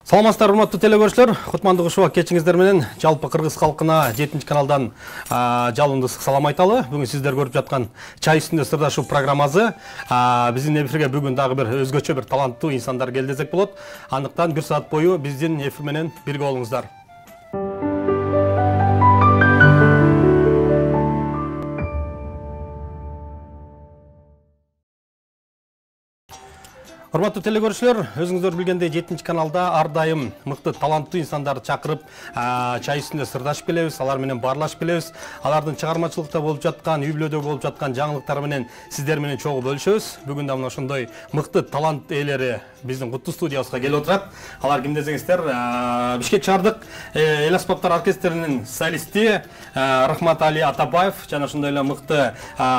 Саламатсыздар, урматтуу телекөрүүчүлөр. Кутмандык ушуга кечиңиздер менен жалпы кыргыз калкына 7 каналдан жалынды салам айталы. Бүгүн сиздер көрүп жаткан чай үстүндө сырдашуу программасы биздин эфирге бүгүн дагы бир өзгөчө бир таланттуу инсандар келди десек болот. Андыктан 1 саат бою биздин эфир менен бирге болуңуздар. Урматтуу телекөрүүчүлөр, өзүңүздөр билгендей 7 каналда ар дайым мыкты таланттуу инсандарды чакырып, чай үстүндө сырдашып келебиз, алар менен баарлашып келебиз. Алардын чыгармачылыкта болуп жаткан, үй-бүлөдө болуп жаткан жаңылыктары менен сиздер менен чогуу бөлүшөбүз. Бүгүн да мына ошондой мыкты талант ээлери биздин куттуу студиябызга келип отурат. Алар ким десеңиздер, Бишкек шаардык эл аспаптар оркестринин солисти Рахматали Атабаев жана ошондой эле мыкты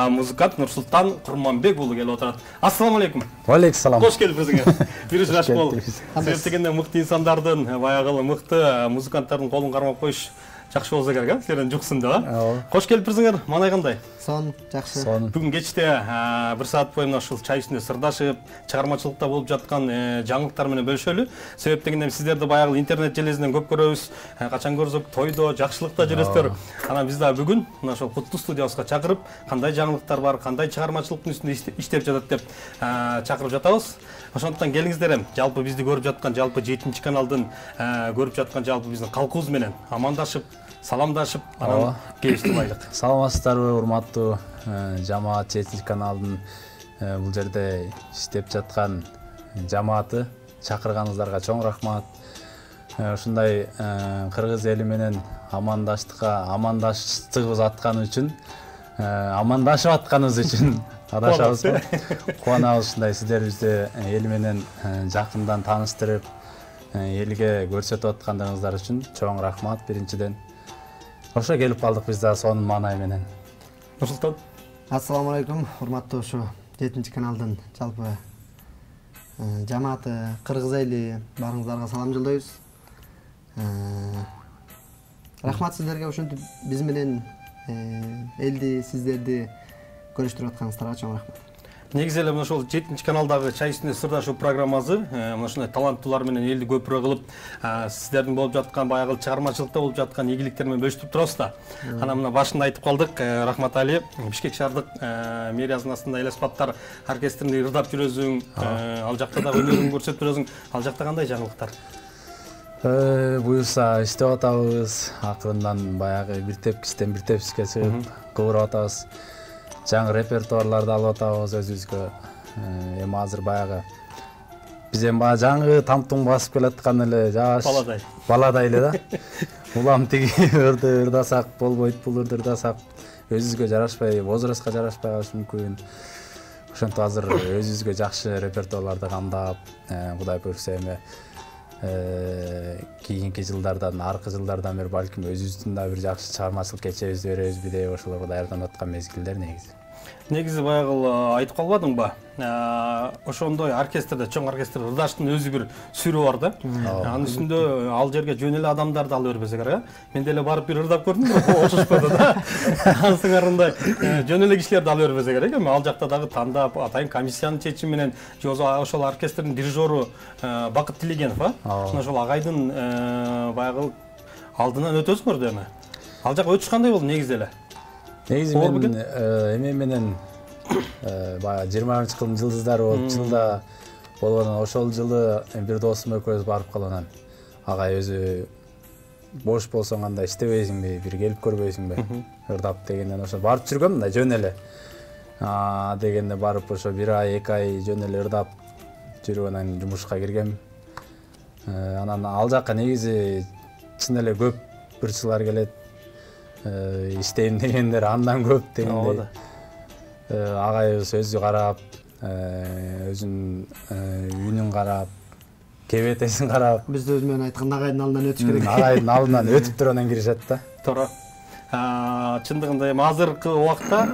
музыкант Нурсултан Курманбек уулу келип отурат. Ассаламу алейкум. Валейкум салам. Кош келипсиңер. Биринчи раш болуп. Себеп дегенде мыкты инсандардын, баягы мыкты музыканттардын колун кармап коюш жакшы болсо керек, а? Силердин жуксунда, а? Кош келипсиңер. Манай кандай? Сон, жакшы. Бүгүн кечте 1 саат бою ушул чай үстүндө сырдашып, чыгармачылыкта болуп жаткан жаңылыктар менен бөлүшөлү. Себеп дегенде сиздерди баягы интернет железинен көп көрөбүз. Качан көрсөк тойдо, жакшылыкта жүрөсүздөр. Анан биз да бүгүн мына ошол куттуу студиябызга чакырып, кандай жаңылыктар бар, кандай чыгармачылыктын үстүндө иштеп жатат деп чакырып жатабыз. Ошондуктан келиңиздер, жалпы бизди көрүп жаткан, жалпы 7 каналдын көрүп жаткан жалпы биздин калкыбыз менен амандашып, саламдашып, анан кебизди байлык. Саламатсыздарбы, урматтуу жамаат 7 каналдын бул жерде иштеп жаткан жамааты, чакырганыңыздарга чоң рахмат. Ушундай кыргыз эли менен амандаштыгыбыз атканы үчүн, амандашып атканыбыз үчүн адашабыз. Кубанабыз ушундай сиздерибизди эл менен жакындан тааныштырып, элге көрсөтүп аткандарыңыздар үчүн чоң рахмат биринчиден. Ошо келип калдык биз да сонун маанай менен. Нурсултан. Ассаламу алейкум, урматтуу ушу 7 каналдын жалпы жамааты, кыргыз эли баарыңыздарга салам жолдойбуз. Рахмат сиздерге ушинтип биз менен элди, сиздерди көрүштүрүп атканыңыздарга чоң рахмат. Негизи эле мына ошол 7 каналдагы чай үстүндө сырдашуу программасы мына ушундай таланттуулар менен элди көпүрө кылып, сиздердин болуп жаткан баягы чыгармачылыкта болуп жаткан ийгиликтер менен бөлүштүрүп турабыз да. Анан мына башында айтып калдык, Рахматали Бишкек шаардык мэриянын астында эл аспаптар оркестринде ырдап жүрөсүң, ал жакта да өнөрүңдү көрсөтүп жүрөсүң. Ал жакта кандай жаңылыктар? Буюрса иштеп атабыз, акырындан баягы бир тепкичтен бир тепкичке чыгып кыбырып атабыз. Жаңы репертуарларды алып атабыз өзүбүзгө. Эми азыр баягы биз эми баягы жаңы тамтуң басып келаткан эле жаш баладай эле да. Улам тиги ырдасак болбойт, бул ырдасак өзүбүзгө жарашпай, возрастка жарашпай калышы мүмкүн. Ошентип азыр өзүбүзгө жакшы репертуарларды кандап, Кудай буйрса эми кийинки жылдардан, аркы жылдардан бери балким өзүбүздүн да бир жакшы чыгармачылык кечебизди беребизби деп ошолорго даярданып аткан мезгилдер негизи. Негизи баягы айтып калбадыңбы? Ошондой оркестрде, чоң оркестрде ырдаштын өзү бир сүрү бар да. Анын үстүндө ал жерге жөн эле адамдарды ала бербесе керек, мен деле барып бир ырдап көрдүм, бирок окшошподу да. Анын сыңарындай жөн эле кишилерди ала бербесе керек, эми ал жакта дагы тандап, атайын комиссиянын чечими менен же ошол оркестрдин дирижеру Бакыт Тилегенов, ошол агайдын баягы алдынан өтөсүңөр да эми. Ал жак өтүш кандай болду негизи эле? Негизи мен эме менен баягы 20-жылдын жылдыздары болуп, жылда болгондон ошол жылы бир досум экөөбүз барып калып анан агай өзү бош болсоң андай иштебейсиңби, бир келип көрбөйсүңбү? Ырдап дегенден ошо барып жүргөм да жөн эле. Дегенде барып ошо 1 ай, 2 ай жөн эле ырдап жүрүп анан жумушка киргем. Анан ал жакка негизи чын эле көп ырчылар келет. Иштейм дегендер андан көп дегендей. Агайыбыз өзү карап, өзүнүн үйүнүн карап, кебетесин карап. Биз өзү менен айтканда агайдын алдынан өтүш керек. Агайдын алдынан өтүп туруп анан киришет да. Туура. Чындыгында эми азыркы убакта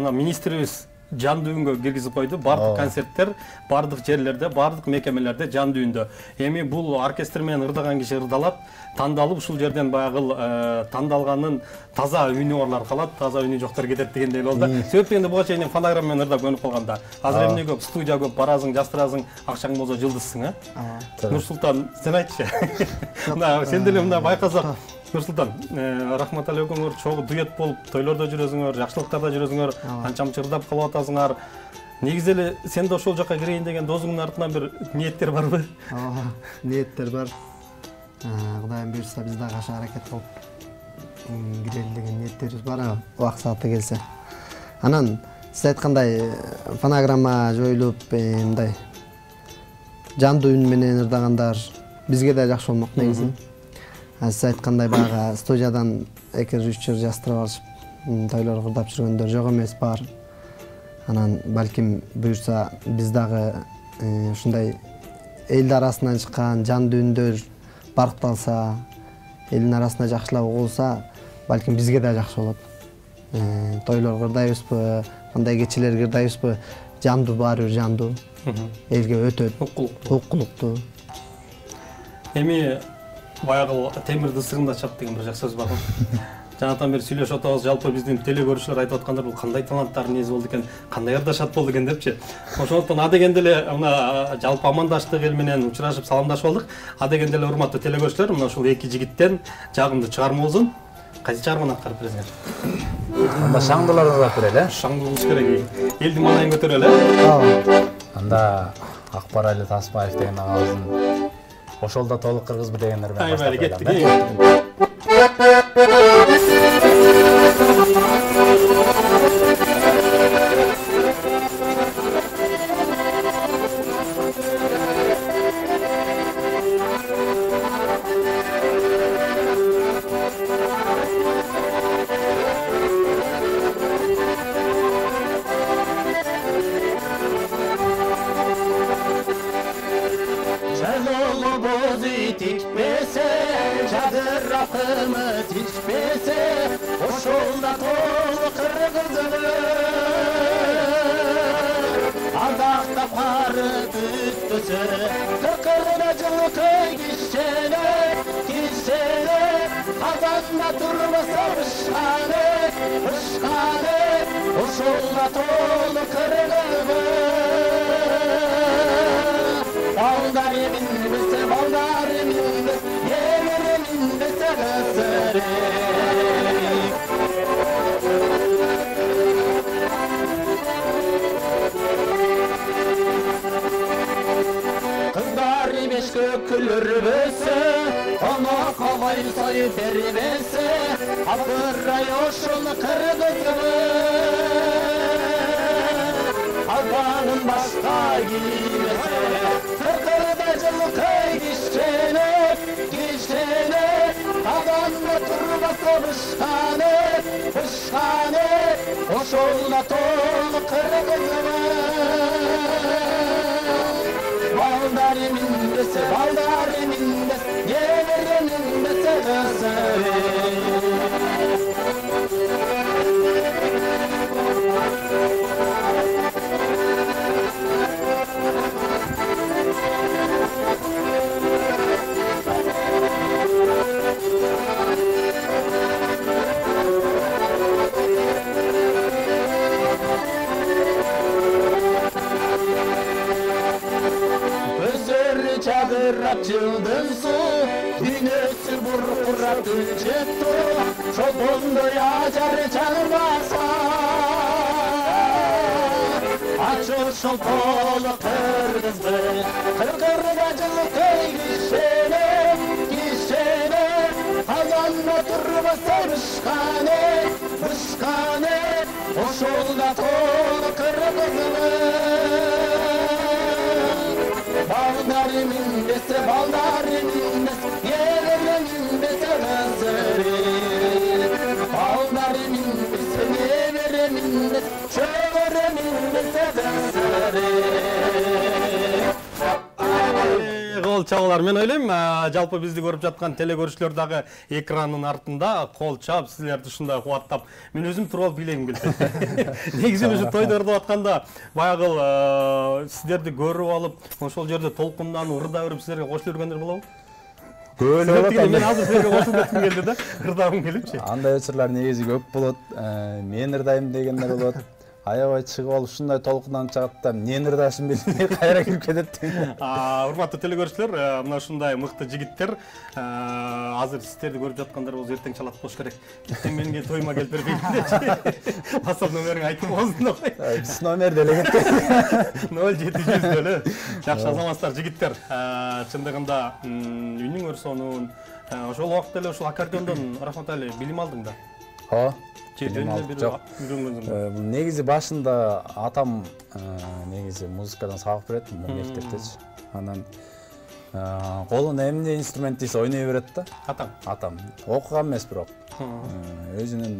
мына министрибиз жан дүйүнгө киргизип койду. Бардык концерттер, бардык жерлерде, бардык мекемелерде жан дүйүндө. Эми бул оркестр менен ырдаган киши ырдалат, тандалып ушул жерден баягы тандалганын таза үнү орлар калат, таза үнү жоктор кетет дегендей болду. Себеп дегенде буга чейин фонограмма менен ырдап көнүп калганда. Азыр эмне көп, студия көп, барасың, жастырасың, акчаң болсо жылдызсың, Нурсултан, сен айтчы. Мына сен деле мына байкасак, Нурсултан, рахматалы экөөңөр чогуу дуэт болуп, тойлордо жүрөсүңөр, жакшылыктарда жүрөсүңөр, анча-мынча ырдап калып атасыңар. Негизи эле сен да ошол жака кирейин деген досуңдун артынан бир ниеттер барбы? Ниеттер бар. Кудайым буйрса биз дагы аша аракет кылып кирели деген ниеттерибиз бар, убакыт сааты келсе. Анан сиз айткандай фонограмма жоюлуп, мындай жандуу үн менен ырдагандар бизге да жакшы болмок негизи. Сиз айткандай баягы студиядан 2-3 жыл жастырып алышып, тойлор кырдап жүргөндөр жок эмес, бар. Анан балким буйрса биз дагы ушундай эл арасынан чыккан жандуу үндөр баркталса, элдин арасында жакшылап угулса, балким бизге да жакшы болот. Тойлор кырдайбызбы, кандай кечелер кырдайбызбы, жандуу баары бир жандуу. Элге өтөт, уккулуктуу. Эми баягы темирди ысыгында чап деген бир жакшы сөз бар го. Жанатан бери сүйлөшүп атабыз, жалпы биздин теле көрүүчүлөр айтып аткандар бул кандай таланттардын нези болду экен, кандай ырдашат болду экен депчи. Ошондуктан а дегенде эле мына жалпы амандаштык эл менен учурашып саламдашып алдык. А дегенде эле урматтуу теле көрүүчүлөр, мына ушул эки жигиттен жагымдуу чыгарма болсун. Кайсы чыгарманы аткарып бересиңер? Анда шаңдууларды ырдап берели, Шаңдуу кылыш керек. Элдин маанайын көтөрөлү. Анда Акбарали Тасмаев деген агабыздын ошол да толук кыргызбы дегендер менен баштап Кеттик. чабуулар, мен ойлойм, жалпы бизди көрүп жаткан телекөрүүчүлөр дагы экранын артында кол чап, силерди ушундай кубаттап, мен өзүм туруп алып бийлегим келет. Негизи ушу тойдордо атканда баягы сиздерди көрүп алып, ошол жерде толкунданып, ырда берип силерге кошулуп жүргөндөр болобу? Көп болот. Мен азыр силерге кошулуп кетким келди да, ырдагым келипчи. Андай учурлар негизи көп болот. Мен ырдайм дегендер болот. Аябай чыгып алып ушундай толкунданып чыгат да, эмнени ырдашын билбей кайра кирип кетет. Урматтуу телекөрүүчүлөр, мына ушундай мыкты жигиттер азыр сиздерди көрүп жаткандар болсо эртең чалат болуш керек. Эртең менин тойума келип бербейсиңерчи. WhatsApp номериң айтып койсун да кой. Биз номер деле кетти. 0700 деле. Жакшы азаматтар, жигиттер. Чындыгында үнүң өрсөнүн ошол убакта эле ушул аккордеондон Рахматали билим алдың да. Ооба. Жок. Бул негизи башында атам негизи музыкадан сабак берет, мектептечи. Анан колуна эмне инструмент тийсе ойной берет да. Атам. Окуган эмес бирок. Өзүнүн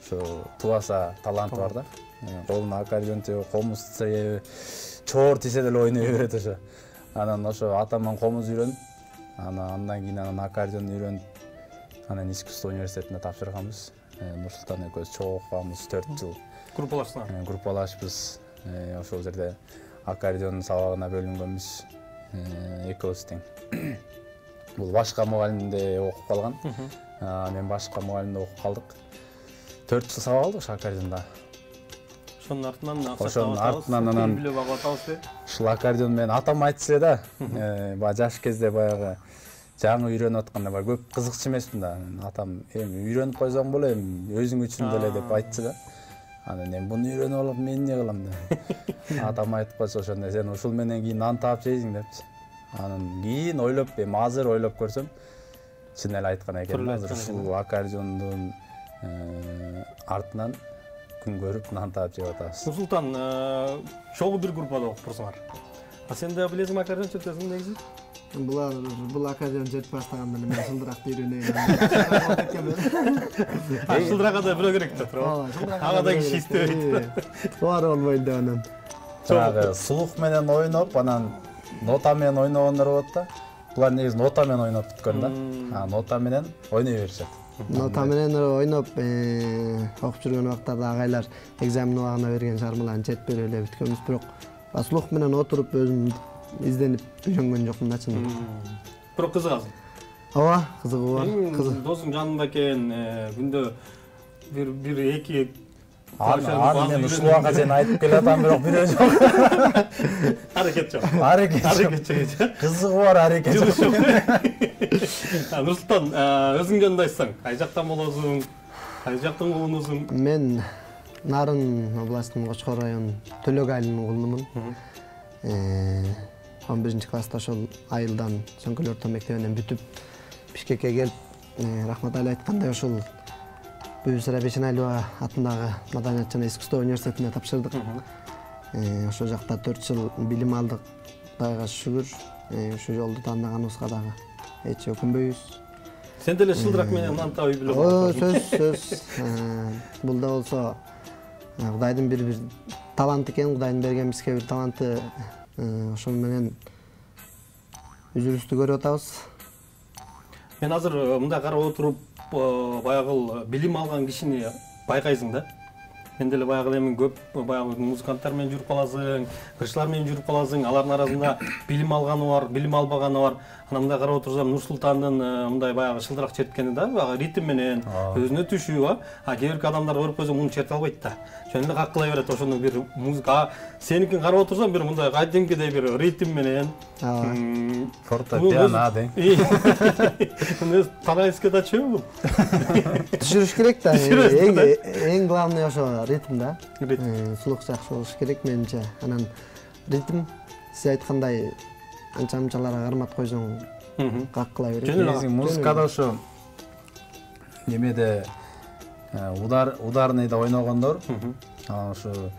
ошо тубаса таланты бар да. Колуна аккордеон тебип, комуз тебип, чоор тийсе деле ойной берет ошо. Анан ошо атамдан комуз үйрөнүп, андан кийин аккордеон үйрөнүп, анан искусство университетине тапшырганбыз. Нурсултан экөөбүз чогуу окуганбыз 4 жыл. Группалашпыз. Ошол жерде аккордеон сабагына бөлүнгөнбүз. Экөөбүз тең. Бул башка мугалимде окуп калган. Мен башка мугалимде окуп калдык. 4 жыл сабак алдык ошо аккордеондо. Ошонун артынан анан ушул аккордеон мен атам айтчу да. Баягы жаш кезде баягы жаңы үйрөнүп атканда көп кызыкчу эмесмин да. Атам эми үйрөнүп койсоң боло, эми өзүң үчүн деле деп айтчу да. Анан мен буну үйрөнүп алып мен эмне кылам деп. Атам айтып койчу ошондо сен ушул менен кийин нан таап жейсиң депчи. Анан кийин ойлоп, эми азыр ойлоп көрсөм, чын эле айткан экен. Азыр ушул аккордеондун артынан күн көрүп нан таап жеп атабыз. Нурсултан, чогуу бир группада окуп турсуңар. Сен да билесиң аккордеон чертесиң негизи? Бул аккордеон чертип баштаганда мен шылдыракты үйрөнөйүн. Шылдыракка да бирөө керек да, туура. Ага да киши иштебейт. Баары болбойт да анан. Жанагы слух менен ойноп, анан нота менен ойногондор болот да. Булар негизи нота менен ойноп бүткөн да. Нота менен ойной беришет. Нота менен ойноп окуп жүргөн убактарда агайлар экзамен убагына берген чыгармаларын чертип берип эле бүткөнбүз, бирок слух менен отуруп өзүм изденип үйрөнгөн жокмун да чын. Бирок кызыгасың. Ооба, кызыгуу бар. Досуң жанында экен, күндө бир эки мен ушул убакка чейин айтып келатам, бирок бирөө жок. Аракет жок. Аракет жок. Кызыгы бар, аракет жок. Нурсултан, өзүң жандайсың, кай жактан болосуң, кай жактын уулунусуң? Мен Нарын областынын Кочкор районунун Төлөк айылынын уулунумун. 11-класста ошол айылдан Сөңкөл орто мектебинен бүтүп Бишкекке келип, Рахматали айткандай ошол Бүйүсара Бешенайлова атындагы Маданият жана искусство университетине тапшырдык. Ошол жакта 4 жыл билим алдык. Кудайга шүгүр, ушул жолду тандаганыбызга дагы эч өкүнбөйбүз. Сен деле шылдырак менен нан таап үй биле болосуң. Сөз. Бул да болсо Кудайдын бир талант экен, Кудайдын берген бизге бир таланты. Ошол менен үзүлүштү көрүп атабыз. Мен азыр мындай карап отуруп, баягы билим алган кишини байкайсың да. Мен деле баягы эми көп баягы музыканттар менен жүрүп каласың, кырчылар менен жүрүп каласың, алардын арасында билим алганы бар, билим албаганы бар. Ана мындай карап отурсам, Нурсултандын мындай баягы шылдырак черткени да, баягы ритм менен, өзүнө түшүү, кээ бирки адамдар көрүп койсоң муну черте албайт да. Жөн эле каккылай берет ошону бир музыка. Сеникин карап отурсам, бир мындай кадимкидей бир ритм менен. Фортепиано дең. Муну Танайске да чөбү. Түшүрүш керек да. Эң главный ошо ритм да. Слух жакшы болуш керек менимче. Анан ритм сиз айткандай анча-мынчаларга кармат койсоң каккылай берет. Негизи музыкада ошо немеде ударныйда ойногондор, ошо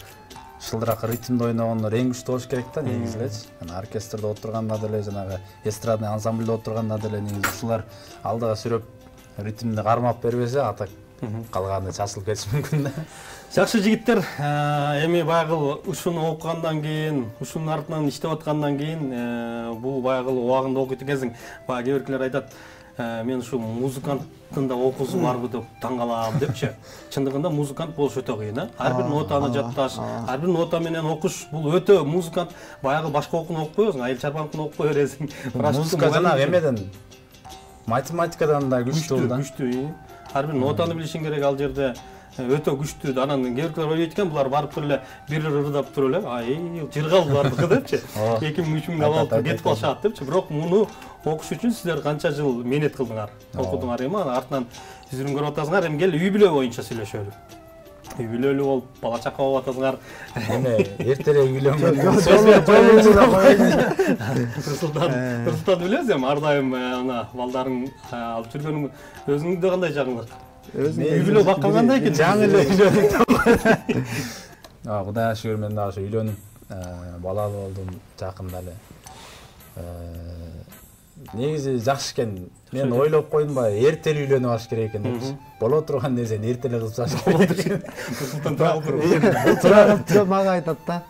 шылдырак ритмде ойногондор эң күчтүү болуш керек да негизи элечи. Оркестрде отурганда деле, жанагы эстрадный ансамбльде отурганда деле негизи ушулар алдыга сүрөп ритмди кармап бербесе, ата калганы чачылып кетиши мүмкүн да. Жакшы жигиттер, эми баягы ушуну окугандан кийин, ушунун артынан иштеп аткандан кийин, бул баягы убагында окуйт экенсиң. Баягы кээ биркилер айтат, мен ушу музыканттын да окуусу барбы деп таң калам депчи. Чындыгында музыкант болуш өтө кыйын, ар бир нотаны жатташ, ар бир нота менен окуш, бул өтө музыкант. Баягы башка окууну окупой бересиң, айыл чарбаныкын окупой бересиң. Музыка жана эмеден математикадан да күчтүү да. Күчтүү. Ар бир нотаны билишиң керек ал жерде. Өтө күчтүү. Анан кээ биркилер ойлойт экен, булар барып туруп эле бир ырдап туруп эле, ай, жыргал булардыкы депчи. 2000-3000 алып кетип калышат депчи. Бирок муну окуш үчүн силер канча жыл мээнет кылдыңар, окудуңар эми, артынан жүзүрүн көрүп атасыңар, эми кел үй бүлө боюнча сүйлөшөлү. Үй бүлөлүү болуп, бала чака болуп атасыңар. Эми эртерээк үйлөнгөн. Рустам билесиз эми ар дайым ана балдарын алып жүргөнүң өзүңдө кандай жагыңдар? Үй бүлө баккан кандай экен? Жаңы эле үйлөнүп. Кудайга шүгүр мен дагы үйлөнүп, балалуу болдум жакында эле. Негизи жакшы экен. Мен ойлоп койдум баягы эртелүү үйлөнүп алыш керек экен депчи. Боло турган нерсени эртеле кылып чыгыш керек. Султан турагыл мага айтат да.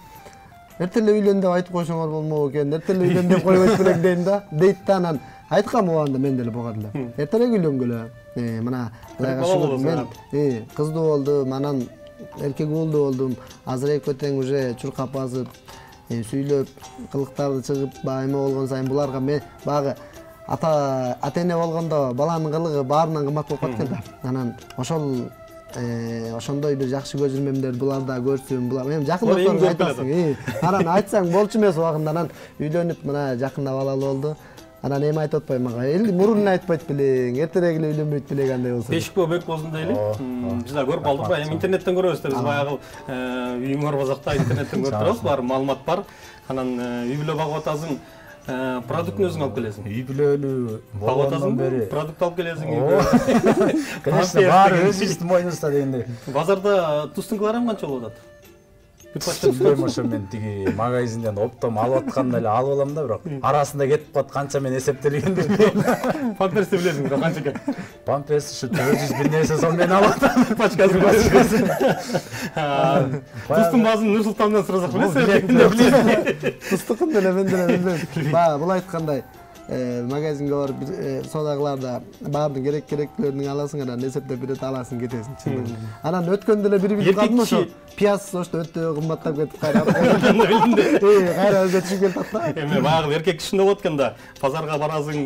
Эртеле үйлөн деп айтып койсоңор болмок экен. Эртеле үйлөн деп койбойт белең дейм да. Дейт да, анан айткам убагында мен деле буга деле. Эртерээк үйлөнгүлө. Мына Кудайга шүгүр мен кыздуу болдум, анан эркек уулдуу болдум. Азыр эки тең уже чуркап басып, сүйлөп, кылыктарды чыгып, эме болгон сайын буларга мен баягы ата-эне болгондо баланын кылыгы баарынан кымбат болуп калат экен да. Анан ошондой бир жакшы көзүрмемдер буларда көрсүн, булар эми жакын досторго айтасың. Анан айтсаң болчу эмес убагында, анан үйлөнүп мына жакында балалуу болду. Анан эми айтып атпайм мага. Мурун айтпайт белең, эртерээк эле үйлөнбөйт белең андай болсо. Бешик бөбөк болсун дейли. Биз да көрүп алдык, эми интернеттен көрөбүз да, биз баягы үйүң бар базакта интернеттен көрүп турабыз, бар маалымат бар. Анан үй бүлө багып атасың, продуктун өзүң алып келесиң. Үй бүлөлүү болгондон бери продукт алып келесиң. Конечно, баары өзүбүздүн мойнубузда дегендей. Базарда тустункалар канча болуп атат? Билбейм, ошо мен тиги магазинден оптом алып атканда эле алып алам да, бирок арасында кетип калат, канча мен эсептелгенди билбейм. Памперсти билесиң, бирок канча экен? Памперс ушу 400 бир нерсе сом мен алып атам. Пачкасын. Тустун баазын Нур-Султандан сурасак билесиз? Тустукун деле мен деле билбейм. Баягы бул айткандай магазинге барып содагыларда баардын керектүүлөрүн аласың, анан эсептеп бирет аласың, кетесиң чындыгы. Анан өткөндө эле бири билип калдым, ошо пияз ошто өтө кымбаттап кетип кайра. Кайра өзгө түшүп келатат да. Эми баягы эркек кишине болот экен да, базарга барасың,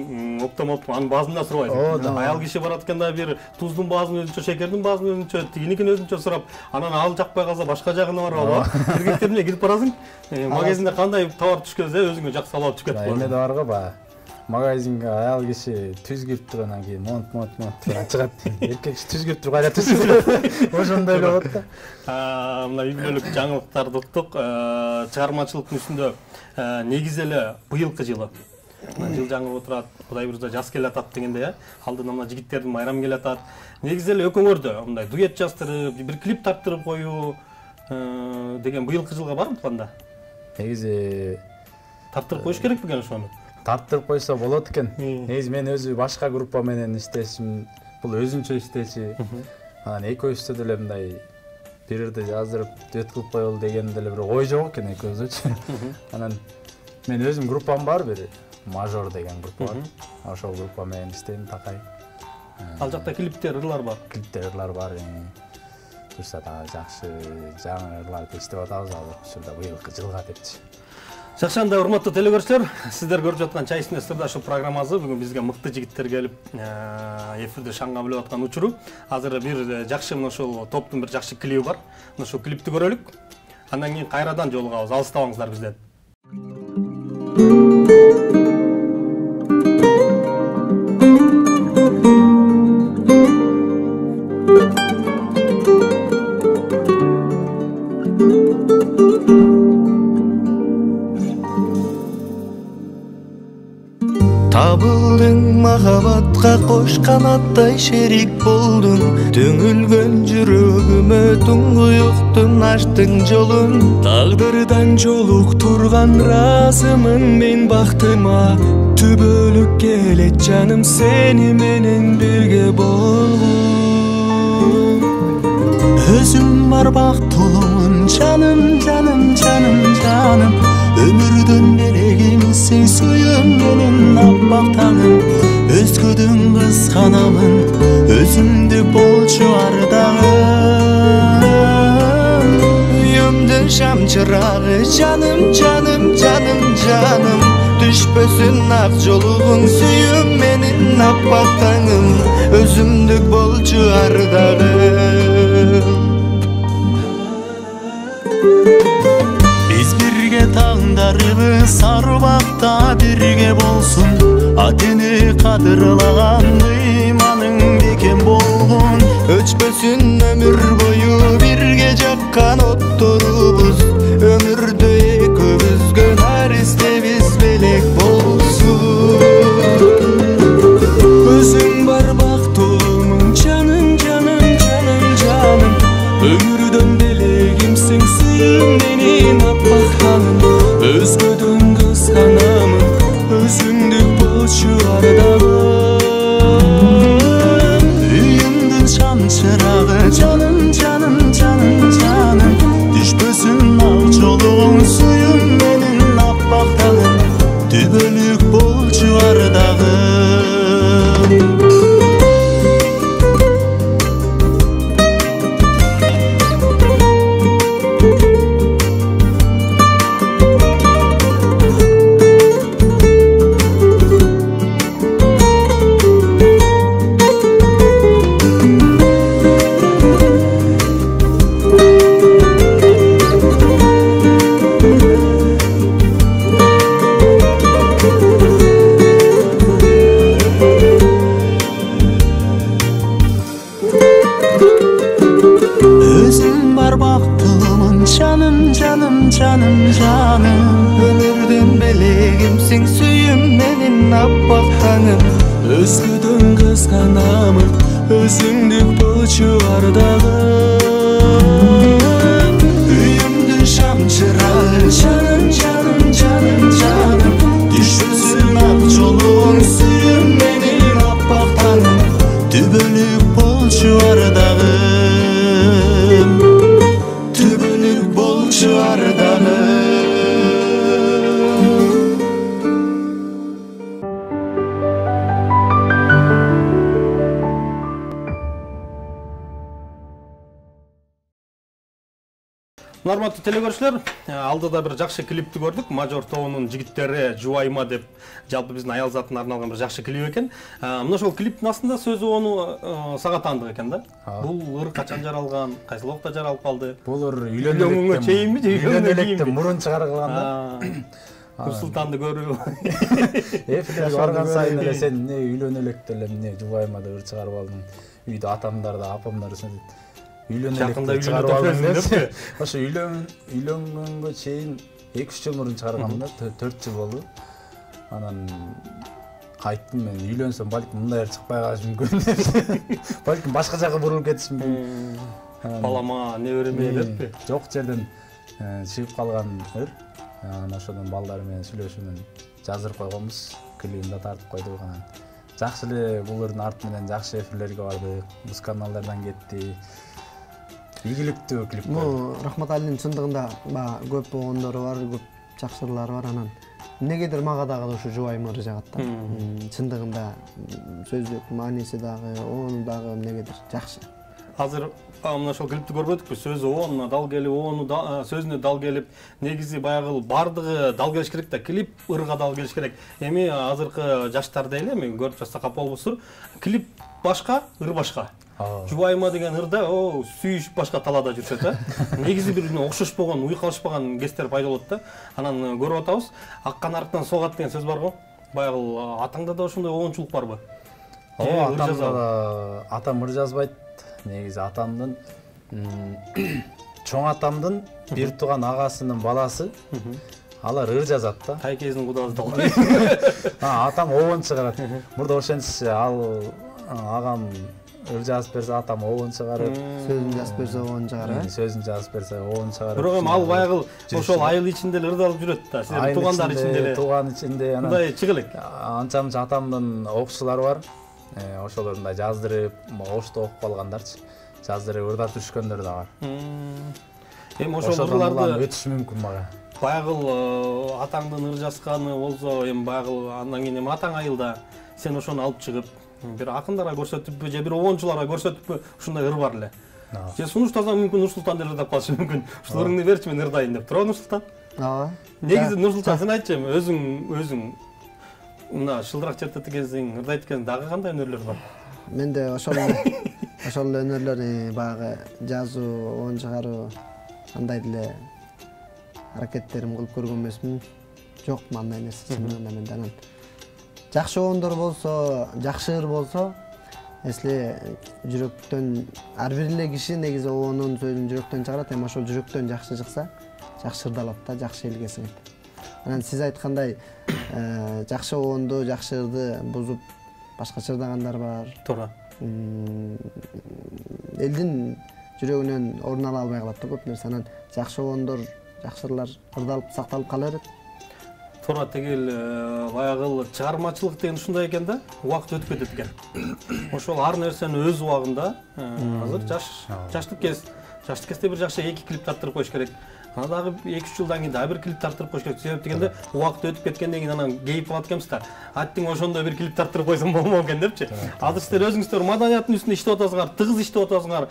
оптом анын баазын да сурабайсың. Аял киши барат экен да, бир туздун баазын өзүнчө, шекердин баазын өзүнчө, тигиникин өзүнчө сурап, анан ал жакпай калса башка жагына барып алып, эркектер менен кирип барасың. Магазинде кандай товар түшкөнсө өзүңө жакшы алып чыгып кетип. Эме да барго баягы магазинге аял киши түз кирип тургандан кийин монт чыгат. Эркек киши түз кирип туруп кайра түз кирип. Ошондой эле болот да. Мына үй бүлөлүк жаңылыктарды уктук. Чыгармачылыктын үстүндө негизи эле быйылкы жылы. Жыл жаңылып отурат, Кудай буйрса жаз келатат дегенде, алдынан мына жигиттердин майрамы келатат. Негизи эле экөөңөрдө мындай дуэт жаздырып, бир клип тарттырып коюу деген быйылкы жылга барбы анда? Негизи тарттырып коюш керек бекен ошону. Тарттырып койсо болот экен. Негизи мен өзү башка группа менен иштешим, бул өзүнчө иштечи. Анан экөөбүздө деле мындай бирди жаздырып дуэт кылып коелу деген деле бир ой жок экен экөөбүздө. Анан мен өзүм группам бар, бир Мажор деген группа бар. Ошол группа менен иштейм такай. Ал жакта клиптер, ырлар бар. Клиптер бар. Буюрса дагы жакшы жаңы ырларды иштеп атабыз азыр ушунда быйылкы жылга депчи. Жакшы, анда урматтуу телекөрүүчүлөр, сиздер көрүп жаткан Чай үстүндө сырдаштуу программасы бүгүн бизге мыкты жигиттер келип, эфирде шаңга билип аткан учуру. Азыр бир жакшы мына ушул топтун бир жакшы клиби бар. Мына ушул клипти көрөлүк. Андан кийин кайрадан жолугабыз. Алыстабаңыздар бизден. Табылдың махабатқа кош канаттай шерик болдың, түңүлгөн жүрөгүмө туңгуюктун аштың жолун. Тагдырдан жолук турган разымын мен бактыма, түбөлүк келет жаным сени менен бирге болгон. Özüm var baktulumun canım canım canım canım. Ömürden belegimsin suyum benim appak tanım. Özgüdün kıskanamın özümdü bolçu ardağım. Üyümdün şam çırağı canım canım canım canım. Düşpösün ak joluğun suyum benim appak tanım. Özümdük bolçu ardağım. Biz birge tağdarыбыз sarыбакta birge bolsun. Ateni kadırlagan kıymanın beken bolgun. Öçpösün ömür boyu birge jakkan ottorubuz. Ömürde ekibizge naristebиz belek bolsun. Özün bar baktulumun canım canım canım canım. Ömürden belegimsin suyum benim appak hanım. Özgüdün kıskanamın özündük bolçu ardağım. Üyümdün şam çırağı canım canım canım canım. Düşpösün ak joluğun suyum benim appak tanım. Tübölük bolçu ardağım. Özüm var baktığımın canım canım canım canım. Ömürden belegimsin suyum benim appak tanım. Özgüdün kıskanamın özündük bolçu ardağım. Üyümdün şam çırağı canım canım canım canım. Düşürsün ak joluğun suyum benim appak tanım. Tübölük bolçu ardağım. Tübülük bolçu ardağım. Урматтуу телекөрүүчүлөр, алдыда бир жакшы клипти көрдүк. Мажор тобунун жигиттери жубайма деп жалпы биздин аял затына арналган бир жакшы клип экен. Мына ошол клиптин астында сөзү ону сага таандык экен да. Бул ыр качан жаралган, кайсы убакта жаралып калды? Бул ыр Үйлөнгөнгө чейинби же үйлөнөлүктөн мурун чыгарылган да. Нурсултанды көрүү. Эфирге барган сайын эле сен эмне үйлөнөлүктө эле эмне жубаймада ыр чыгарып алдың. Үйдө атамдар да апамдар сөзөт. Үйлөнөлүктө чыгарып алдың деп. Ошо үйлөнгөнгө чейин 2-3 жыл мурун чыгаргам да, 4 жыл болду. Анан кайттым мен үйлөнсөм балким мындай ыр чыкпай калышы мүмкүн деп. Балким башка жака бурулуп кетишим мүмкүн. Балама небереме деппи? Жок жерден чыгып калган ыр. Анан ошодон балдар менен сүйлөшүүнөн жаздырып койгонбуз, клипин да тартып койдук. Анан жакшы эле бул ырдын арты менен жакшы эфирлерге бардык, муз каналдардан кетти. Ийгиликтүү клип болду. Рахматалинин чындыгында көп болгондору бар, көп жакшылары бар. Анан эмнегедир мага дагы ушу жубайма ыры жагат да. Чындыгында сөздүк мааниси дагы, ону дагы эмнегедир жакшы. Азыр мына ошол клипти көрбөдүкпү? Сөзү оонуна дал келип, ону сөзүнө дал келип, негизи баягы бардыгы дал келиш керек да, клип ырга дал келиш керек. Эми азыркы жаштар дейли, эми көрүп жатса капа болбосур. Клип башка, ыр башка. Жубайма деген ырда сүйүшүп башка талаада жүрүшөт да. Негизи бирине окшошпогон, уйкалышпаган кездер пайда болот да. Анан көрүп атабыз. Аккан арыктан согат деген сөз бар го. Баягы атаңда да ошондой оончулук барбы? Атам ыр жазбайт. Негизи атамдын чоң атамдын бир тууган агасынын баласы алар ыр жазат да. Кайкесинин кудасы да. Атам оон чыгарат. Мурда ошентчи ал агам ыр жазып берсе атам оон чыгарат. Сөзүн жазып берсе оон чыгарат. Сөзүн жазып берсе оон чыгарат. Бирок эми ал баягы ошол айыл ичинде эле ырдалып жүрөт да. Силер туугандар ичинде эле. Тууган ичинде анан. Мындай чыгы элек. Анча-мынча атамдын окуучулары бар. Ошолор мындай жаздырып, ошто окуп калгандарчы. жаздырып ырдап жүрүшкөндөр да бар. Эми ошол ырларды өтүш мүмкүн мага. баягыл атаңдын ыр жазганы болсо, эми баягыл андан кийин эми атаң айылда сен ошону алып чыгып, бир акындарга көрсөтүппү же бир обончуларга көрсөтүппү, ушундай ыр бар эле. Же сунуштасаң мүмкүн Нурсултан деп ырдап калышы мүмкүн. Ушул ырыңды берчи мен ырдайын деп. Туурабы Нурсултан? Ооба. Негизи Нурсултан сен айтчы, өзүң мына шылдырак чертет экенсиң, ырдайт экенсиң, дагы кандай өнөрлөр бар? Менде ошол өнөрлөр баягы жазуу, он чыгаруу андай деле аракеттерим кылып көргөн эмесмин. Жок, мындай нерсе чындыгында менде анан. Жакшы оңдор болсо, жакшы ыр болсо, если жүрөктөн ар бир эле киши негизи оонун сөзүн жүрөктөн чыгарат, эми ошол жүрөктөн жакшы чыкса, жакшы ырдалат да, жакшы элге сиңет. Анан сиз айткандай, жакшы оонду, жакшы ырды бузуп башкача ырдагандар бар. Туура. Элдин жүрөгүнөн орун ала албай калат да көп нерсе. Анан жакшы оондор, жакшы ырлар ырдалып сакталып кала берет. Туура, тегил баягыл чыгармачылык деген ушундай экен да, убакыт өтүп кетет экен. Ошол ар нерсени өз убагында, азыр жаштык кез. Жаштык кезде бир жакшы 2 клип тартырып коюш керек. Ана дагы 2-3 жылдан кийин дагы бир клип тартырып коюш керек. Себеп дегенде убакыт өтүп кеткенден кийин анан кейип калат экенбиз да. Аттиң ошондой бир клип тартырып койсоң болмок экен депчи. Азыр сиздер өзүңүздөр маданияттын үстүндө иштеп атасыңар, тыгыз иштеп атасыңар.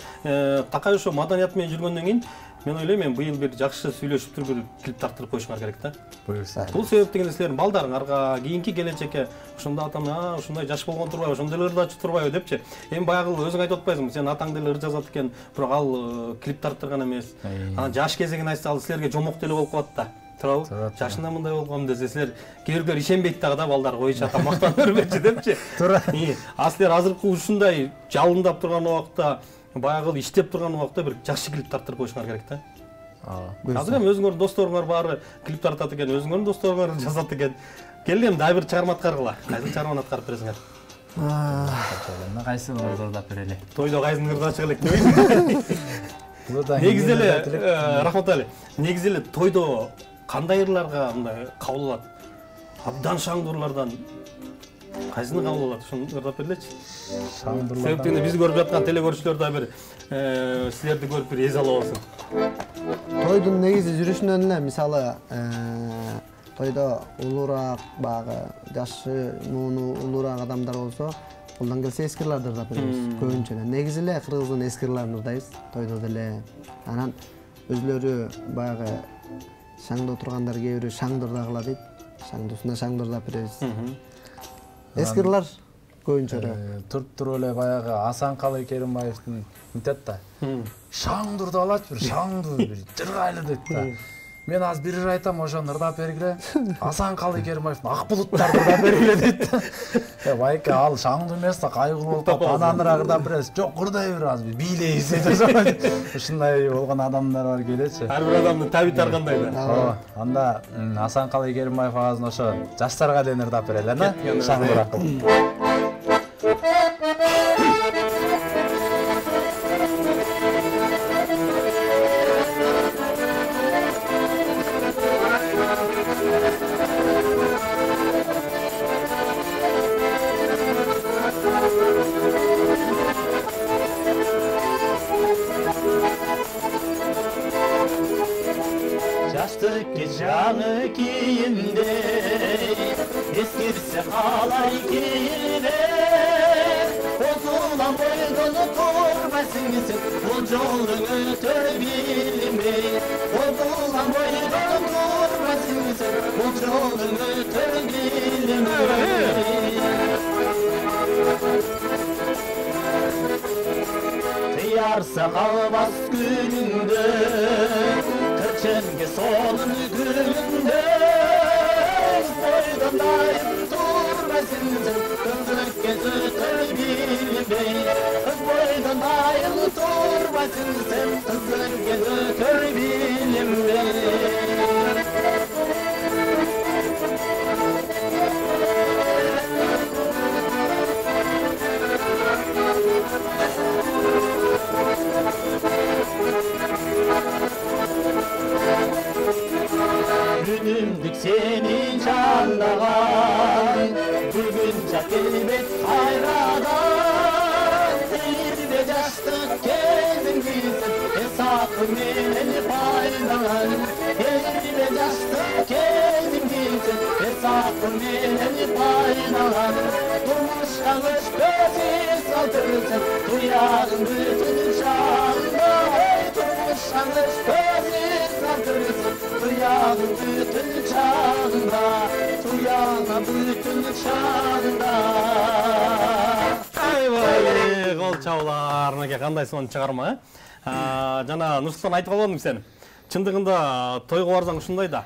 Такай ошо маданият менен жүргөндөн кийин мен ойлойм, быйыл бир жакшы сүйлөшүп туруп клип тартырып коюшуңар керек да. Буюрса. Бул себеп дегенде силердин балдарыңарга, кийинки келечекке ошондо атам, ушундай жаш болгон турбайбы, ошондой эле ырдачы турбайбы депчи. Эми баягы өзүң айтып атпайсыңбы, сен атаң деле ыр жазат экен, бирок ал клип тарттырган эмес. Анан жаш кезегин айтса, ал силерге жомок деле болуп калат да. Туурабы? Жашында мындай болгом десе, силер кээ бирдер ишенбейт дагы да, балдар койчу ата мактан өрбөчү депчи. Туура. А силер азыркы ушундай жалындап турган убакта, баягы иштеп турган убакта бир жакшы клип тарттырып коюшуңар керек да. Азыр эми өзүңөрдүн досторуңар баары клип тартат экен, өзүңөрдүн досторуңар жазат экен. Келди эми дагы бир чыгарма аткаргыла. Кайсы чыгарманы аткарып бересиңер? Кайсын ырдап берели? Тойдо кайсын ырдачы элек дейбиз. Негизи эле Рахматали, негизи эле тойдо кандай ырларга мындай кабыл алат? Абдан шаңдуу ырлардан кайсыны кабыл алат? Ошону ырдап берлечи. Шаңдуу. Себеп дегенде биз көрүп жаткан телекөрүүчүлөр да бир силерди көрүп бир эз алып алсын. Тойдун негизи жүрүшүнөн эле, мисалы, тойдо улуураак, баягы жашы мууну улуураак адамдар болсо, колдон келсе эски ырларды ырдап беребиз. Көбүнчө эле. Негизи эле кыргыздын эски ырларын ырдайбыз тойдо деле. Анан өзлөрү баягы шаңдоо тургандар кээ бирөө шаңды ырдагыла дейт. Шаңдуусуна шаңды ырдап беребиз. Эски ырлар көбүнчө эле. Туруп эле баягы Асанкалы Керимбаевдин мынтет да. Шаңды ырдалачы, бир шаңды, бир жыргайлы дейт да. Мен азыр бир ыр айтам, ошону ырдап бергиле. Асанкалы Керимбаевдин Ак булуттарды ырдап бергиле дейт. Байке ал шаңды эмес да, кайгылуу болуп, ананыраак ырдап беребиз. Жок, ырдай бер азыр, бийлейбиз дейт. Ушундай болгон адамдар бар келечи. Ар бир адамдын табити ар кандай да. Ооба. Анда Асанкалы Керимбаев агазын ошо жаштарга дейин ырдап берели, да? Шаңдыраак кылып. Жаштыкке жаңы кийимде эскирсе калай кийине Отулан бойдон турбайсың сен бул жолдун өтөр билмей Отулан бойдон турбайсың сен бул жолдун өтөр билмей Тыярса калбас күнүңдө Кырченге сонун күнүндө Бойдон дайым турбайсың сен Көзөккө өтөр билбей Бойдон дайым турбайсың сен Көзөккө өтөр билбей Günümdük seni canlagan Bugün çak kelebek hayradan Dilde yaştık safı meni paylan Elime yaşta kendim gitsin Safı meni paylan Durmuş kalış gözü saldırsın Duyağın bütün çağında Durmuş kalış gözü saldırsın Duyağın bütün çağında Duyağın bütün çağında Ayvay, кол чабуулар, мынакей кандай сонун чыгарма, жана Нурсултан айтып албадым сени. Чындыгында тойго барсаң ушундай да.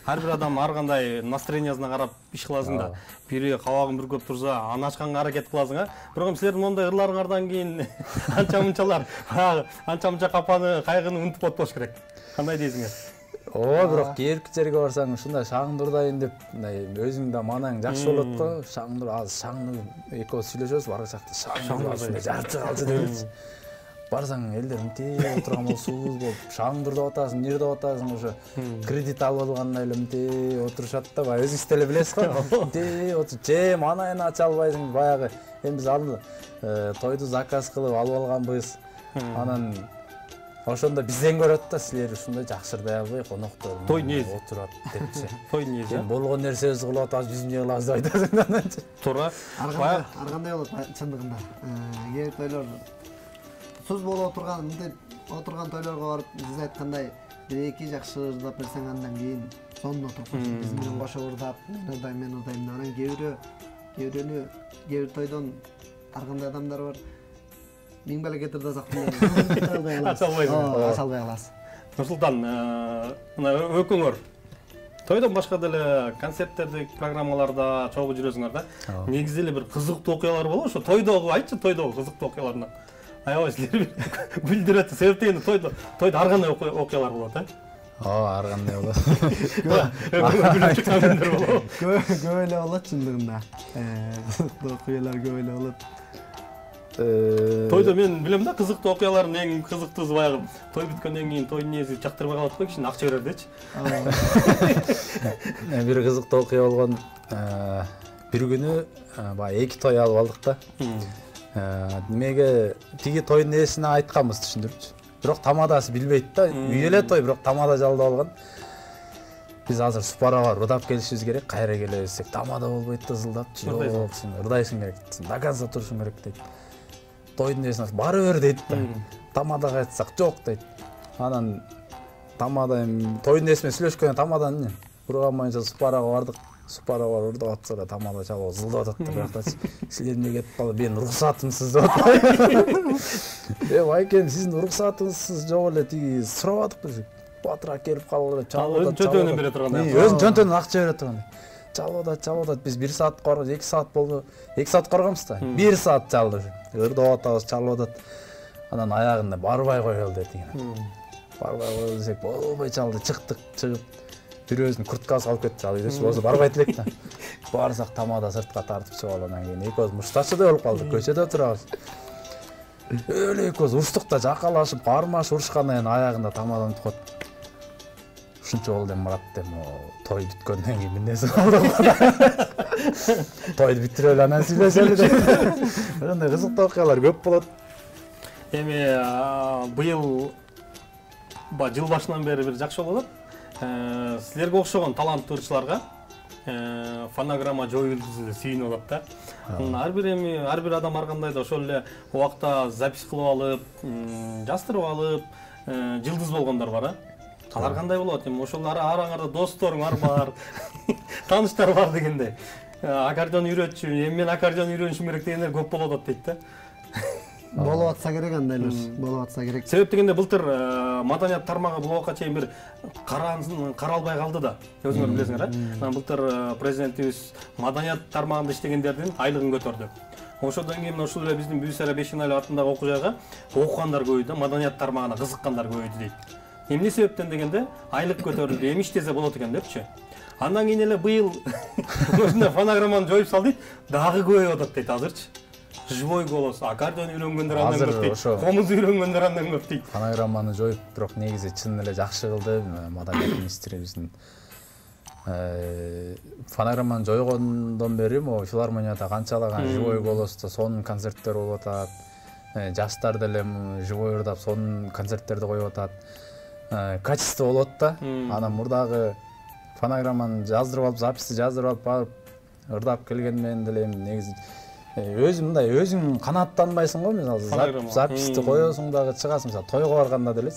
Ар бир адам ар кандай настроениясына карап иш кыласың да. Бири кабагың бүркөп турса, аны ачканга аракет кыласың, Бирок силердин мондай ырларыңардан кийин анча мынчалар, анча мынча капаны, кайгыны унутуп отпош керек. Кандай дейсиңер? Ооба, бирок кээпки жерге барсаң ушундай шаңдырдайын деп, мындай өзүң да манаң жакшы болот го. Шаңдыр азыр шаңды экөөбүз сүйлөшөбүз, бара жакта шаңдыр ушундай жарчы калчы деп. Барсаң элдер мынтип отурган болуп сууз болуп, шаңдырдап атасың, нирдеп атасың, ошо кредит алып алгандай эле мынтип отурушат да, баягы өзүңүз деле билесиз го. Мынтип отуруп, же манайын ача албайсың, баягы эми биз ал тойду заказ кылып алып алганбыз. Анан ошондо бизден көрөт да, силер ушундай жакшырдай албай коноктор той нээзи отурат депчи. Той нээзи. Болгон нерсебизди кылып атабыз, биз эмне кылабыз деп айтасың ананчы. Туура. Ар кандай болот чындыгында. Кээ тойлор суз болуп отурган тойлорго барып, сиз айткандай бир-эки жакшы ырдап берсең, андан кийин сонун отуруп биз менен кошо ырдап, мен ырдайм. Анан кээ бир тойдон ар кандай адамдар бар. Миң балекет ырдасак ача албай каласыз. Нурсултан, мына өкүңөр тойдон башка деле концерттерде, программаларда чогуу жүрөсүңөр да. Негизи эле бир кызыктуу окуялар болобу? Ошо тойдогу айтчы, тойдогу кызыктуу окуяларынан. Аябай силер билдирет, себептен тойдо ар кандай окуялар болот, Ар кандай болот. Көп эле болот чындыгында. Кызыктуу окуялар көп эле болот. Тойдо мен билем да, кызыктуу окуялардын эң кызыктуусу баягы той бүткөндөн кийин тойдун ээси жактырбай калат го, кишини акча берердичи. Бир кызыктуу окуя болгон, бир күнү баягы 2 той алып алдык да. Немеге тиги тойдун ээсине айтканбыз, түшүндүрчү. Бирок тамадасы билбейт да, үй эле той, бирок тамада жалдап алган. Биз азыр Супарага ырдап келишибиз керек, кайра келебиз десек, тамада болбойт да, ызылдапчы. Жок, сен ырдайсың керек, сен до конца турушуң керек дейт. Тойдун ээсине бары бер дейт да. Тамадага айтсак, жок дейт. Анан тамада тойдун ээси менен сүйлөшкөндөн тамадан урган боюнча Супарага бардык. Супарага барып ырдап атса да тамада чалып ызылдап атат да, бирок силер эмне кетип калды, менин уруксатымсыз деп атат. Байкен, сиздин уруксатыңыз жок эле, тиги сурабадык биз. Батыра келип калып эле чалып атат. Жөнтөнөн бере тургандай. Өзүнүн жөнтөнүн акча бере тургандай. Чалып атат, биз 1 саат коргоп, 2 саат болду. 2 саат коргонбуз да. 1 саат чалды. Ырдап атабыз, чалып атат. Анан аягында барбай коелу деди. Барбай коелу десек, болбой чалды, чыгып бирөөбүздүн курткасы алып кетти, ал үйдө болсо барбайт элек да. Барсак тамада сыртка тартып чыгып алып, анан кийин экөөбүз мушташчыдай болуп калдык, көчөдө турабыз. Өлө экөөбүз уруштук да, жакалашып, кармаш урушкандан кийин аягында тамада унутуп калып. Ушунча болду эми Мурат деп, той бүткөндөн кийин эмнеси болду? Тойду бүтүрөп эле анан сүйлөшөлү деп. Андай кызыктуу окуялар көп болот. Эми быйыл жыл башынан бери бир жакшы болуп атат. Силерге окшогон таланттуу ырчыларга фонограмма жоюлду сүйүнүп алат да. Ар бир адам ар кандай да ошол эле убакта запись кылып алып, жастырып алып, жылдыз болгондор бар, Алар кандай болот? Эми ошолар араңарда досторуңар бар, тааныштар бар дегендей. Аккордеон үйрөтчү, эми мен аккордеон үйрөнүшүм керек дегендер көп болуп атат дейт да. Болуп атса керек андайлар, болуп атса керек. Себеп дегенде былтыр маданият тармагы бул убакка чейин бир каралбай калды да. Өзүңөр билесиңер, Анан былтыр президентибиз маданият тармагында иштегендердин айлыгын көтөрдү. Ошодон кийин ошол эле биздин Бүүсара Бешеналиев атындагы окуу жайга окугандар көбөйдү, маданият тармагына кызыккандар көбөйдү дейт. Эмне себептен дегенде айлык көтөрүлдү, эми иштесе болот экен депчи. Андан кийин эле быйыл ошондой фонограмманы жоюп сал дейт, дагы көбөйүп атат дейт азырчы. Живой голос, аккордеон үйрөнгөндөр андан көп дейт. Комуз үйрөнгөндөр андан көп дейт. Фонограмманы жоюп, бирок негизи чын эле жакшы кылды маданият министрибиздин. Фонограмманы жойгондон бери филармонияда канчалаган живой голосто сонун концерттер болуп атат. жаштар деле живой ырдап сонун концерттерди коюп атат. Качество болот да. Анан мурдагы фонограмманы жаздырып алып, записти жаздырып алып барып ырдап келген мен деле негизи өзүм мындай өзүң канааттанбайсың го, мисалы записти коесуң дагы чыгасың, мисалы тойго барганда деле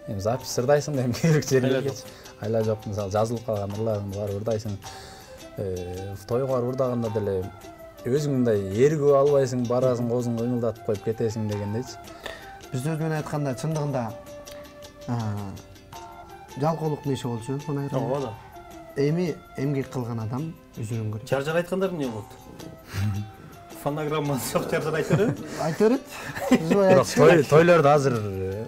эми запис ырдайсың да эми керек жерлерге айла жок, мисалы жазылып калган ырларыңды барып ырдайсың. Тойго барып ырдаганда деле өзүң мындай эргип албайсың, барасың, оозуңду кыймылдатып коюп кетесиң дегендейчи. Биз сөз менен айтканда чындыгында жалкоолуктун иши болчу фонограмма. Ооба да. Эми эмгек кылган адам өзүнөн көрөт. Чаржар айткандар эмне болот? Фонограмма жок чаржар айта береби? Айта берет. Тойлордо азыр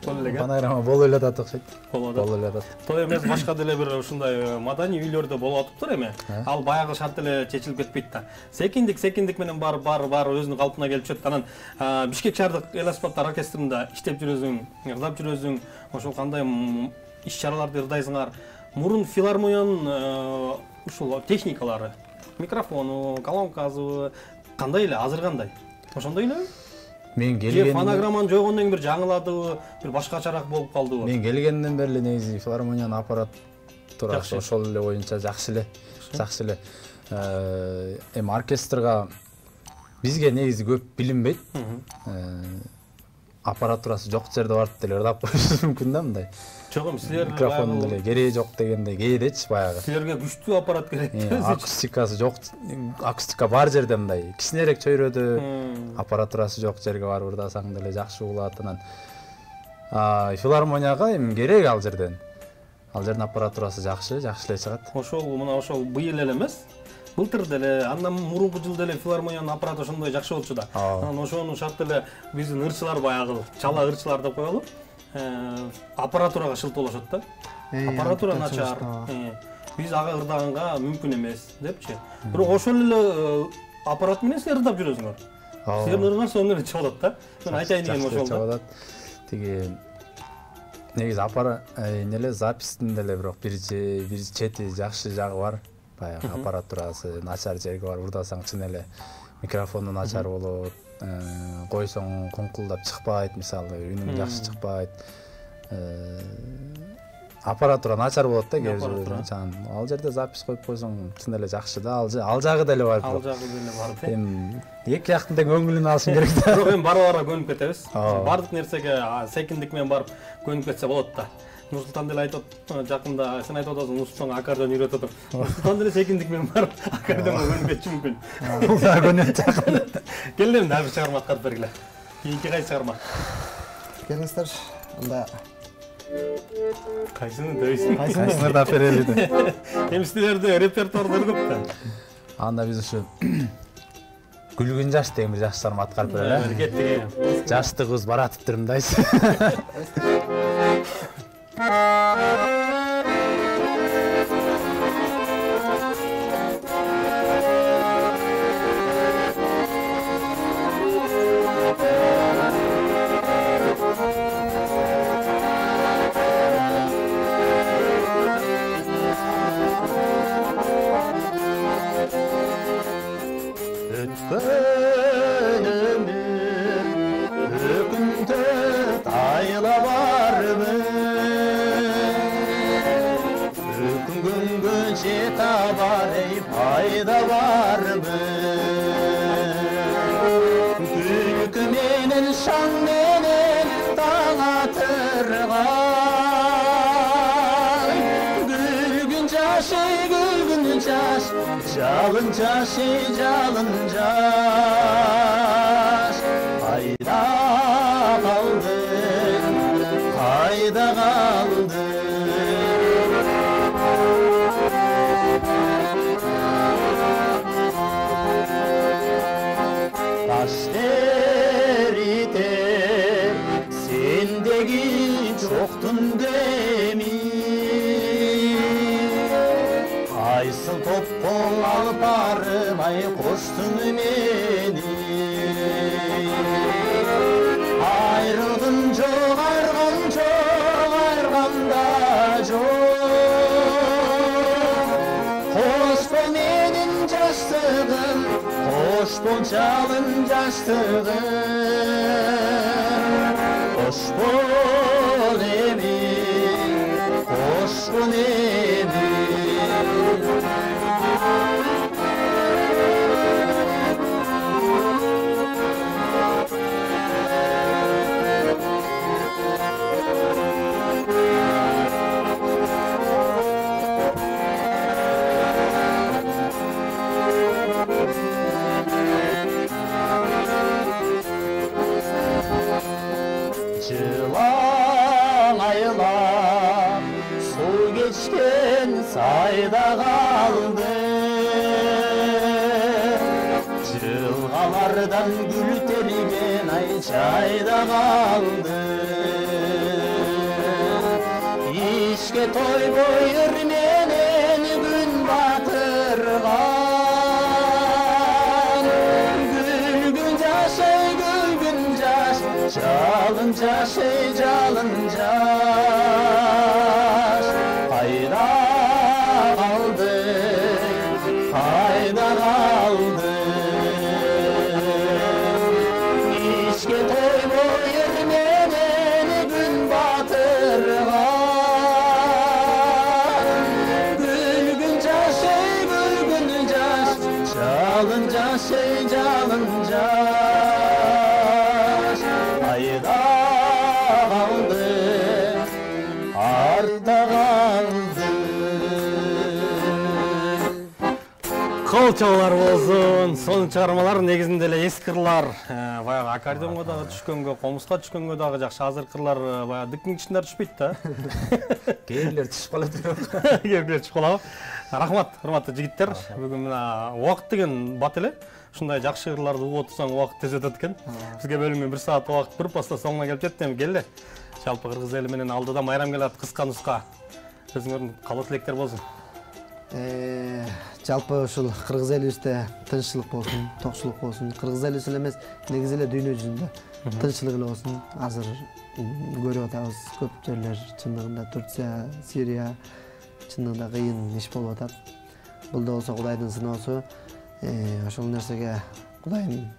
фонограмма болуп эле атат окшойт. Болуп эле атат. Той эмес, башка деле бир ушундай маданий үйлөрдө болуп атыптыр эми. Ал баягы шарт эле чечилип кетпейт да. Секиндик менен бар өзүнүн калпына келип чыгат. Анан Бишкек шаардык эл аспаптар оркестринде иштеп жүрөсүң, ырдап жүрөсүң. Ошол кандай иш-чараларды ырдайсыңар? Мурун филармониянын ушул техникалары, микрофону, колонкасы кандай эле, азыр кандай? Ошондой элеби? Мен келген фонограмманы жойгондон кийин бир жаңыладыбы, бир башкачараак болуп калдыбы? Мен келгенден бери негизи филармониянын аппаратурасы ошол эле боюнча жакшы эле. Эми оркестрга бизге негизи көп билинбейт. Аппаратурасы жок жерде барып деле ырдап коюш мүмкүн да мындай. Жок, эми силер микрофон деле кереги жок дегендей кээдечи баягы. Силерге күчтүү аппарат керек. Акустикасы жок, акустика бар жерде мындай кичинерээк чөйрөдө, аппаратурасы жок жерге барып ырдасаң деле жакшы угулат. Анан филармонияга эми керек ал жерден. Ал жердин аппаратурасы жакшы эле чыгат. Ошол быйыл эле эмес, былтыр деле, андан мурунку жыл деле филармониянын аппараты ошондой жакшы болчу да. Анан ошонун шарт эле биздин ырчылар баягы чала ырчылар деп коелу. Аппаратурага шылтоолошот да. Аппаратура начар. Биз ага ырдаганга мүмкүн эмес депчи. Бирок ошол эле аппарат менен силер ырдап жүрөсүңөр. Силердин ырыңар сонун эле чыгып атат да. Мен айтайын дегеним ошол да. Тиги негизи эле запистин деле бирок бир чети жакшы жагы бар. Баягы аппаратурасы начар жерге барып ырдасаң чын эле микрофону начар болот. Койсоң куңкулдап чыкпайт, мисалы үнүң жакшы чыкпайт. Аппаратура начар болот да кээ бир. Ал жерде запись коюп койсоң чын эле жакшы да. Ал жагы деле бар. Ал жагы деле бар. Эми эки жактын тең көңүлүн алышың керек да. Бирок эми бара көнүп кетебиз. Бардык нерсеге секиндик менен барып көнүп кетсе болот да. Нурсултан деле айтып, жакында сен айтып атасың, Нурсултанга аккордеон үйрөтүп атам. Нурсултан деле секиндик менен барып аккордеонго көнүп кетиши мүмкүн. Бул да көнөт жакын. Келдим да бир чыгарма аткарып бергиле. Кийинки кайсы чыгарма? Келиңиздер. Анда кайсыны дейсиң? Кайсыны да берели. Эми силерде репертуарлар көп да. Анда биз ушу Күлгүн жаш деген бир жакшы чыгарма аткарып берели. Кеттик. Жашты кыз баратыптыр мындайсыз. Жалын жашы, жалын жаш, қайда қалдың, қайда қалдың. Таш терите, сендегі жоқтың деми. Айсыл топпол алып бармай коштуң мени. Айрылдым жок, айырганда жок. Кош бол менин жаштыгым, кош Хош бол жалын жаштығым, хош бол эми, хош бол эми. Жылаң айлап су кечкен сайда қалды, жылғалардан гүл терген ай чайда қалды. Ишке тойбой менен күн батырған, гүлгүн жашай гүлгүн жаш, жалын жашай жалын жаш. Қайда қалды, қайда қалды, ишке тойбой менен күн батырған, гүлгүн жашай гүлгүн жаш, жалын жашай жалын жаш. Қайда қалды, артта қалды. Колчалар болсын, соның чыгармалар негизинде эле эски кырлар, баягы аккордеонго дагы түшкөнгө, комузга түшкөнгө дагы жакшы. Азыркы кырлар баягы дикиң ичиндер түшпөйт да. Кээрлер түшүп калат бирок. Кээрлер түшүп калабы. Рахмат, урматтуу жигиттер. Бүгүн мына убакыт деген бат эле. Ушундай жакшы кырларды угуп отурсаң убакыт тез өтөт экен. Бизге бөлүнгөн 1 саат убакыт бір паста соңуна келип жетти. Эми келди. Жалпы кыргыз эли менен алдыда майрам келат, кыска нуска. Өзүңөрдүн каалоо тилектер болсун. Жалпы ушул кыргыз элибизде тынччылык болсун, токчулук болсун. Кыргыз элибиз эле эмес, негизи эле дүйнө жүзүндө тынччылык эле болсун. Азыр көрүп атабыз, көп жерлер чындыгында Турция, Сирия чындыгында кыйын иш болуп атат. Бул да болсо Кудайдын сыноосу. Ошол нерсеге Кудайым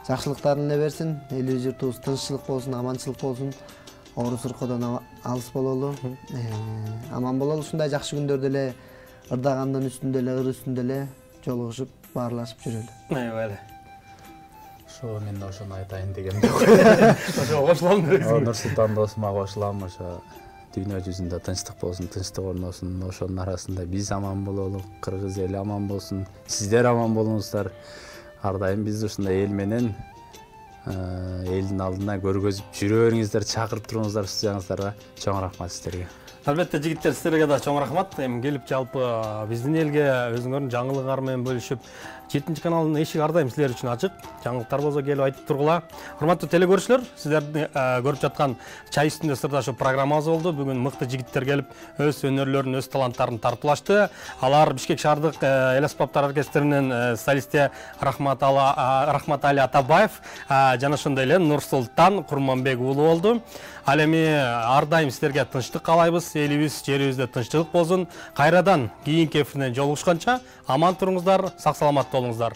жакшылыктарын эле берсин. Элибиз журтубуз тынччылык болсун, аманчылык болсун. Оору суркодон алыс бололу, аман бололу. Ушундай жакшы күндөрдө эле ырдагандын үстүндө эле, ыр үстүндө эле жолугушуп, баарлашып жүрөлү. Айбалы. Ошо мен ошону айтайын дегенде. Ошо кошулам десең. Нурсултан досума кошулам, ошо дүйнө жүзүндө тынчтык болсун, тынчтык орносун. Ошонун арасында биз аман бололу, кыргыз эли аман болсун, сиздер аман болуңуздар. Ар дайым биз ушундай эл менен элдин алдына көргөзүп жүрө бериңиздер, чакырып туруңуздар студияңыздарга. Чоң рахмат сиздерге. Албетте жигиттер, сиздерге да чоң рахмат. Эми келип жалпы биздин элге өзүңөрдүн жаңылыктары менен бөлүшүп, 7 каналдын эшиги ар дайым силер үчүн ачык. Жаңылыктар болсо келип айтып тургула. Урматтуу телекөрүүчүлөр, сиздерди көрүп жаткан чай үстүндө сырдашуу программабыз болду. Бүгүн мыкты жигиттер келип өз өнөрлөрүн, өз таланттарын тартуулашты. Алар Бишкек шаардык эл аспаптар оркестринин солисти Рахматали Атабаев жана ошондой эле Нурсултан Курманбек уулу болду. Ал эми ар дайым сиздерге тынчтык каалайбыз. Элибиз, жерибизде тынчтык болсун. Кайрадан кийинки эфирден жолугушканча аман туруңуздар, сак саламат болуңуздар.